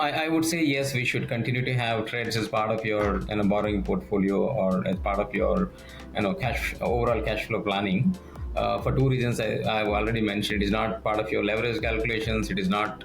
I would say yes, we should continue to have TReDS as part of your borrowing portfolio or as part of your overall cash flow planning. For two reasons I've already mentioned. It is not part of your leverage calculations. It is not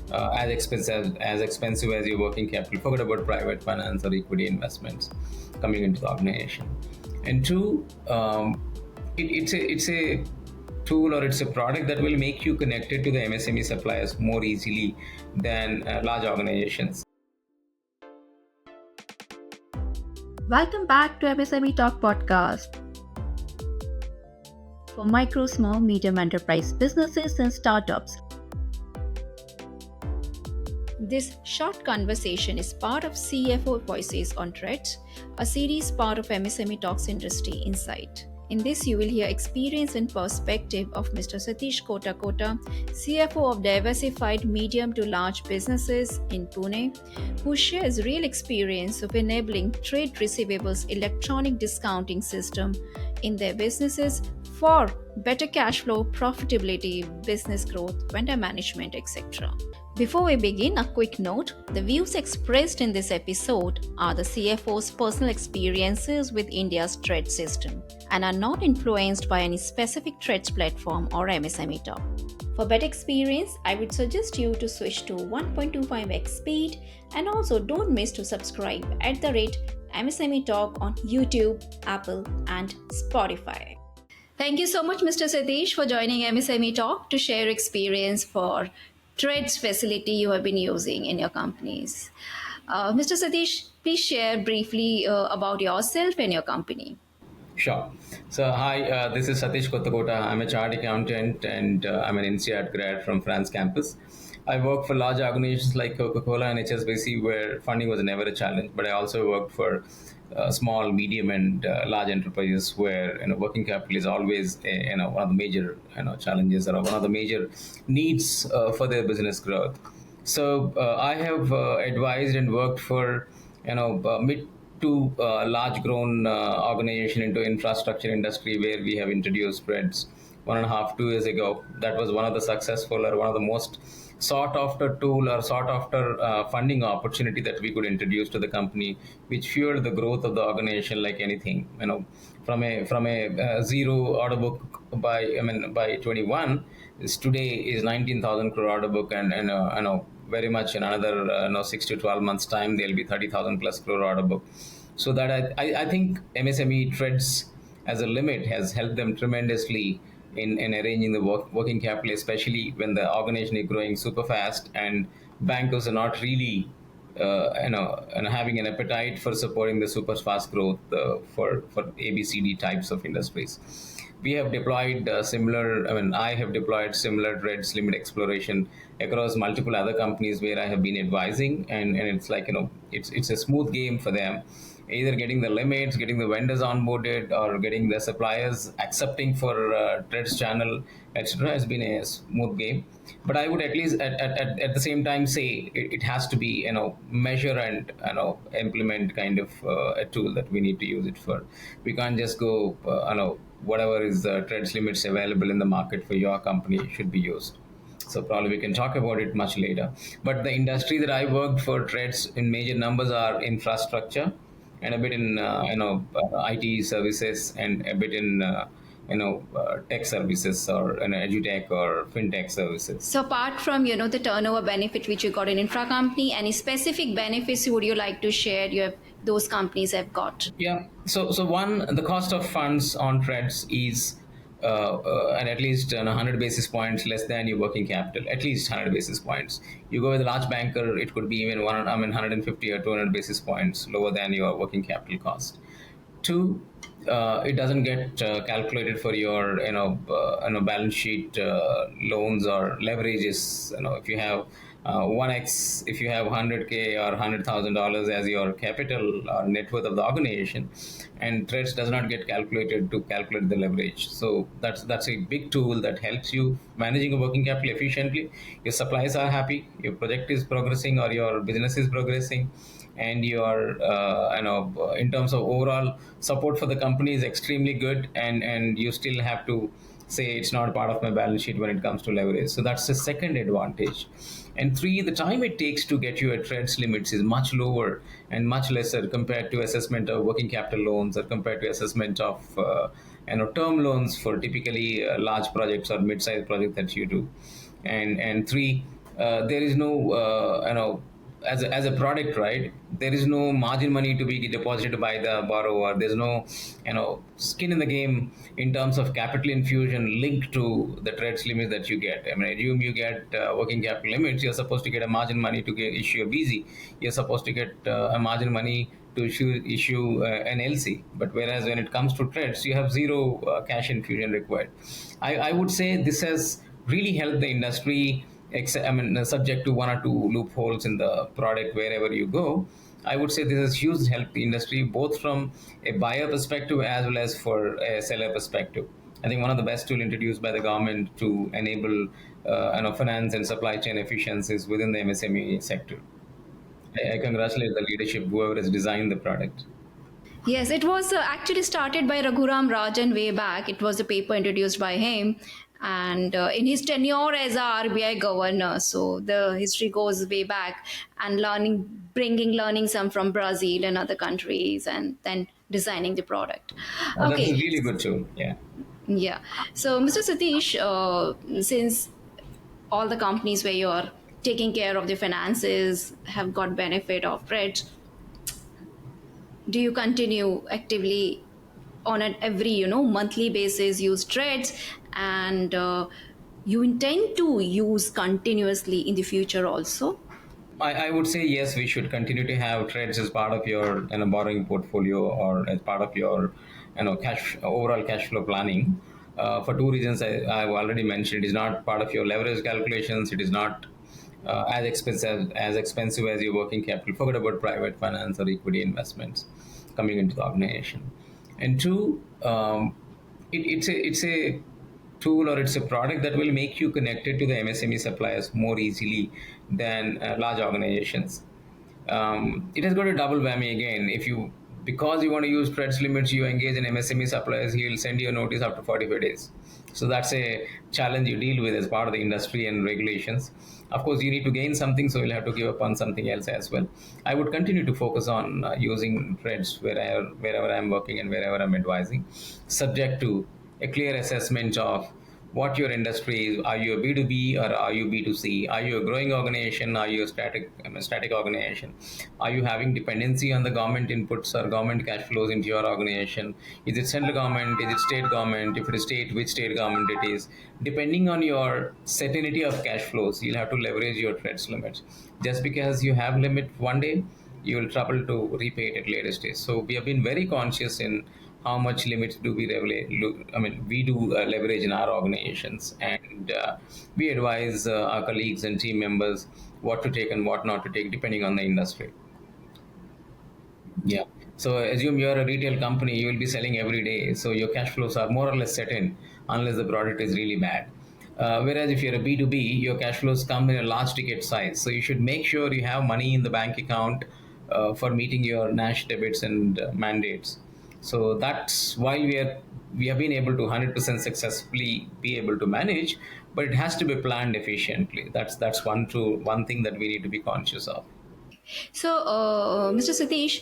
as expensive as your working capital. Forget about private finance or equity investments coming into the organization. And two, it's a tool or it's a product that will make you connected to the MSME suppliers more easily than large organizations. Welcome back to MSME Talk podcast for micro, small, medium enterprise businesses and startups. This short conversation is part of CFO Voices on TReDS, a series part of MSME Talks Industry Insight. In this, you will hear experience and perspective of Mr. Satish Kotakota, CFO of diversified medium to large businesses in Pune, who shares real experience of enabling trade receivables electronic discounting system in their businesses for better cash flow, profitability, business growth, vendor management, etc. Before we begin, a quick note. The views expressed in this episode are the CFO's personal experiences with India's TReDS system and are not influenced by any specific TReDS platform or MSME Talk. For better experience, I would suggest you to switch to 1.25x speed, and also don't miss to subscribe at the rate MSME Talk on YouTube, Apple and Spotify. Thank you so much, Mr. Satish, for joining MSME Talk to share experience for TReDS facility you have been using in your companies. Mr. Satish, please share briefly about yourself and your company. Sure. So, hi, this is Satish Kotakota. I'm a chartered accountant and I'm an NCR grad from France campus. I work for large organizations like Coca-Cola and HSBC, where funding was never a challenge, but I also worked for small, medium, and large enterprises where working capital is always one of the major challenges or one of the major needs for their business growth. So I have advised and worked for mid to large grown organization into infrastructure industry, where we have introduced TReDS 1.5-2 years ago. That was one of the successful or one of the most sought after tool or sought after funding opportunity that we could introduce to the company, which fueled the growth of the organization like anything. From a zero order book by 21 is today is 19,000 crore order book, and very much in another 6 to 12 months time there'll be 30,000 plus crore order book. So that I think MSME TReDS as a limit has helped them tremendously in arranging the working capital, especially when the organization is growing super fast and bankers are not really and having an appetite for supporting the super fast growth for ABCD types of industries. We have deployed I have deployed similar TReDS limit exploration across multiple other companies where I have been advising, and it's like, it's a smooth game for them. Either getting the limits, getting the vendors onboarded, or getting the suppliers accepting for TReDS channel, etc. has been a smooth game. But I would at least at the same time say it has to be measure and implement kind of a tool that we need to use it for. We can't just go whatever is the TReDS limits available in the market for your company should be used. So probably we can talk about it much later. But the industry that I worked for TReDS in major numbers are infrastructure, and a bit in IT services, and a bit in tech services, or edutech or fintech services. So apart from the turnover benefit which you got in infra company, any specific benefits would you like to share those companies have got? Yeah. So one, the cost of funds on TReDS is and at least 100 basis points less than your working capital, at least 100 basis points. You go with a large banker, it could be even 150 or 200 basis points lower than your working capital cost. Two, it doesn't get calculated for your balance sheet loans or leverages. If you have 1x, if you have 100K or $100,000 as your capital or net worth of the organization, and TReDS does not get calculated to calculate the leverage. So that's a big tool that helps you managing a working capital efficiently. Your suppliers are happy, your project is progressing or your business is progressing, and your in terms of overall support for the company is extremely good, and you still have to say it's not part of my balance sheet when it comes to leverage. So that's the second advantage. And three, the time it takes to get you a TReDS limits is much lower and much lesser compared to assessment of working capital loans or compared to assessment of term loans for typically large projects or mid-sized projects that you do. And three, there is no as a product, right? There is no margin money to be deposited by the borrower. There's no skin in the game in terms of capital infusion linked to the TReDS limits that you get. I mean, assume you get working capital limits, you're supposed to get a margin money to issue a BZ. You're supposed to get a margin money to issue an LC. But whereas when it comes to TReDS, you have zero cash infusion required. I would say this has really helped the industry, subject to one or two loopholes in the product wherever you go. I would say this has huge helped the industry both from a buyer perspective as well as for a seller perspective. I think one of the best tools introduced by the government to enable finance and supply chain efficiencies within the MSME sector. I congratulate the leadership, whoever has designed the product. Yes, it was actually started by Raghuram Rajan way back. It was a paper introduced by him, and in his tenure as a RBI governor. So the history goes way back, and bringing learning some from Brazil and other countries, and then designing the product. That's a Okay, really good tool. Yeah. yeah. So Mr. Satish, since all the companies where you're taking care of the finances have got benefit of TReDS, do you continue actively on an every monthly basis use TReDS, and you intend to use continuously in the future also? I would say yes, we should continue to have TReDS as part of your borrowing portfolio or as part of your overall cash flow planning. For two reasons I've already mentioned. It is not part of your leverage calculations. It is not as expensive as your working capital. Forget about private finance or equity investments coming into the organization. And two, it's a tool or it's a product that will make you connected to the MSME suppliers more easily than large organizations. It has got a double whammy again. If you, because you want to use TReDS limits, you engage in MSME suppliers, he will send you a notice after 45 days. So that's a challenge you deal with as part of the industry and regulations. Of course, you need to gain something, so you'll have to give up on something else as well. I would continue to focus on using TReDS wherever I'm working and wherever I'm advising, subject to a clear assessment of what your industry is. Are you a B2B or are you B2C? Are you a growing organization? Are you a static organization? Are you having dependency on the government inputs or government cash flows into your organization? Is it central government? Is it state government? If it is state, which state government it is? Depending on your certainty of cash flows, you'll have to leverage your TReDS limits. Just because you have limit one day, you will trouble to repay it at later stage. So we have been very conscious in how much limits do we we do leverage in our organizations, and we advise our colleagues and team members what to take and what not to take depending on the industry. Yeah. So assume you're a retail company, you will be selling every day. So your cash flows are more or less set in unless the product is really bad. Whereas if you're a B2B, your cash flows come in a large ticket size. So you should make sure you have money in the bank account for meeting your NASH debits and mandates. So that's why we have been able to 100% successfully be able to manage, but it has to be planned efficiently. That's one thing that we need to be conscious of. So, Mr. Satish,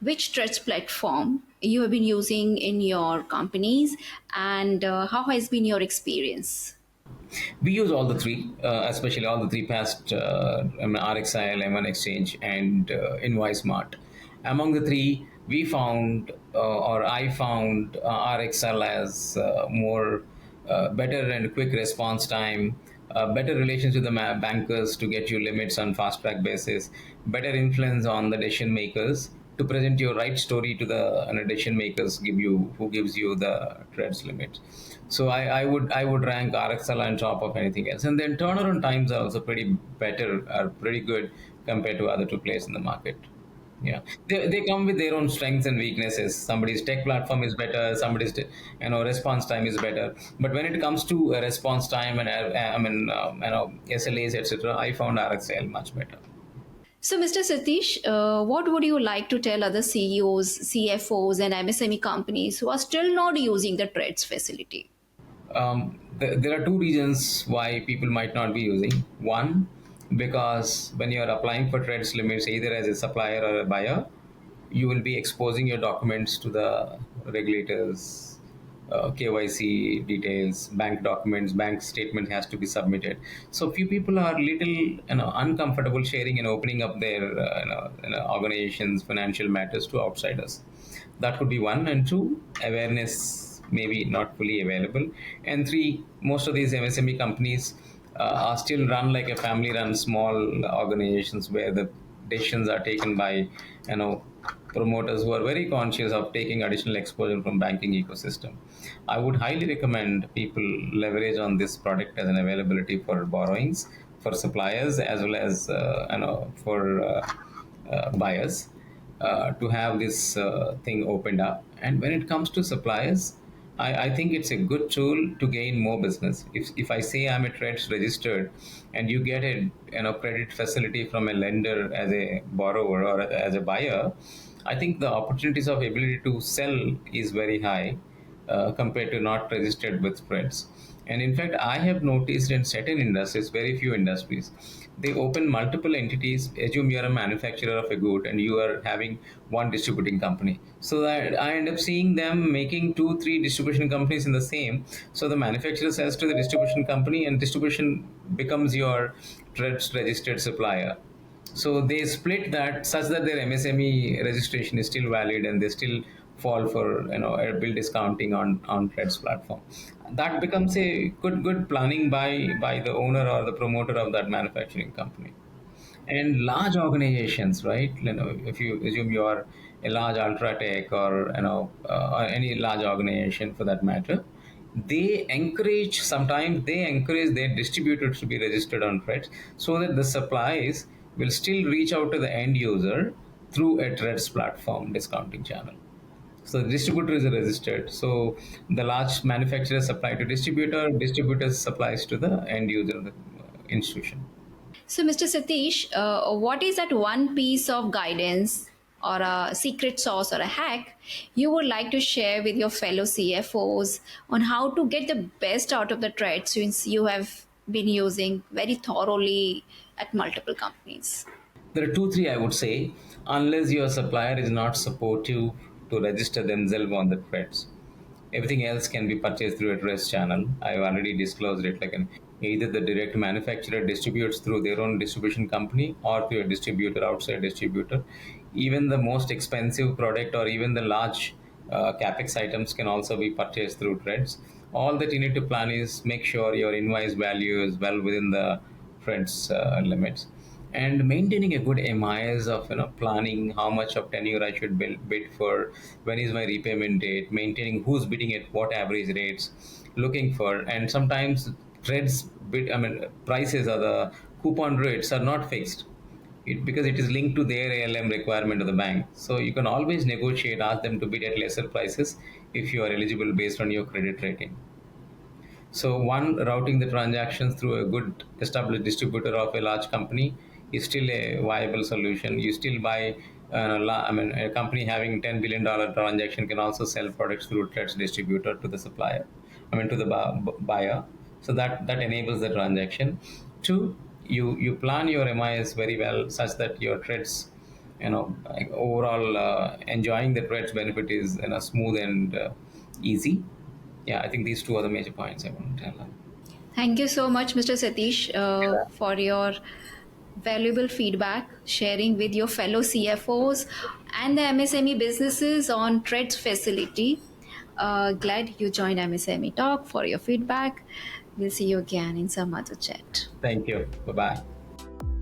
which TReDS platform you have been using in your companies, and how has been your experience? We use all the three, especially all the three past RXIL, M1 Exchange, and InvoiceMart. Among the three, we found, or I found, RXIL as more better and quick response time, better relations with the bankers to get you limits on fast track basis, better influence on the decision makers to present your right story to the decision makers who gives you the TReDS limit. So I would rank RXL on top of anything else. And then turnaround times are also pretty good compared to other two players in the market. Yeah, they come with their own strengths and weaknesses. Somebody's tech platform is better, somebody's response time is better. But when it comes to response time and SLAs, etc., I found RXL much better. So, Mr. Satish, what would you like to tell other CEOs, CFOs, and MSME companies who are still not using the TReDS facility? There are two reasons why people might not be using. One, because when you're applying for TReDS limits, either as a supplier or a buyer, you will be exposing your documents to the regulators, KYC details, bank documents, bank statement has to be submitted. So few people are little uncomfortable sharing and opening up their organizations, financial matters to outsiders. That could be one. And two, awareness maybe not fully available. And three, most of these MSME companies are still run like a family run small organizations where the decisions are taken by promoters who are very conscious of taking additional exposure from banking ecosystem. I would highly recommend people leverage on this product as an availability for borrowings, for suppliers, as well as for buyers, to have this thing opened up. And when it comes to suppliers, I think it's a good tool to gain more business. If I say I'm a TReDS registered, and you get a credit facility from a lender as a borrower or as a buyer, I think the opportunities of ability to sell is very high compared to not registered with TReDS. And in fact, I have noticed in certain industries, very few industries, they open multiple entities. Assume you are a manufacturer of a good and you are having one distributing company. So that I end up seeing them making 2, 3 distribution companies in the same. So the manufacturer sells to the distribution company, and distribution becomes your TReDS registered supplier. So they split that such that their MSME registration is still valid, and they still fall for a bill discounting on TReDS platform. That becomes a good planning by the owner or the promoter of that manufacturing company. And large organizations, right? If you assume you are a large Ultratech or or any large organization for that matter, sometimes they encourage their distributors to be registered on TReDS, so that the supplies will still reach out to the end user through a TReDS platform discounting channel. So the distributor is registered. So the large manufacturer supply to distributor supplies to the end user, the institution. So, Mr. Satish, what is that one piece of guidance or a secret sauce or a hack you would like to share with your fellow CFOs on how to get the best out of the trade, since you have been using very thoroughly at multiple companies? There are two, three I would say, unless your supplier is not supportive to register themselves on the TReDS. Everything else can be purchased through a TReDS channel. I've already disclosed it. Either the direct manufacturer distributes through their own distribution company or through a distributor, outside distributor. Even the most expensive product or even the large capex items can also be purchased through TReDS. All that you need to plan is make sure your invoice value is well within the TReDS limits, and maintaining a good MIS of planning how much of tenure I should bid for, when is my repayment date, maintaining who's bidding at what average rates, looking for. And sometimes TReDS prices or the coupon rates are not fixed, because it is linked to their ALM requirement of the bank. So you can always negotiate, ask them to bid at lesser prices if you are eligible based on your credit rating. So one, routing the transactions through a good established distributor of a large company is still a viable solution. You still buy, a company having $10 billion transaction can also sell products through TReDS distributor to the supplier, to the buyer. So that enables the transaction. Two, you plan your MIS very well such that your TReDS, overall enjoying the TReDS benefit is smooth and easy. Yeah, I think these two are the major points I want to tell them. Thank you so much, Mr. Satish, for your valuable feedback, sharing with your fellow CFOs and the MSME businesses on TReDS facility. Glad you joined MSME Talk for your feedback. We'll see you again in some other chat. Thank you. Bye-bye.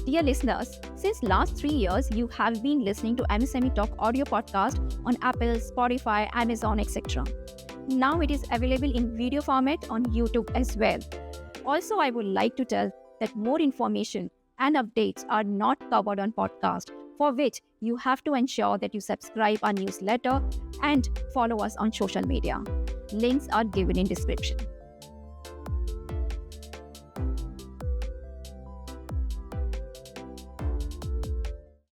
Dear listeners, since last 3 years, you have been listening to MSME Talk audio podcast on Apple, Spotify, Amazon, etc. Now it is available in video format on YouTube as well. Also, I would like to tell that more information and updates are not covered on podcast, for which you have to ensure that you subscribe our newsletter and follow us on social media. Links are given in description.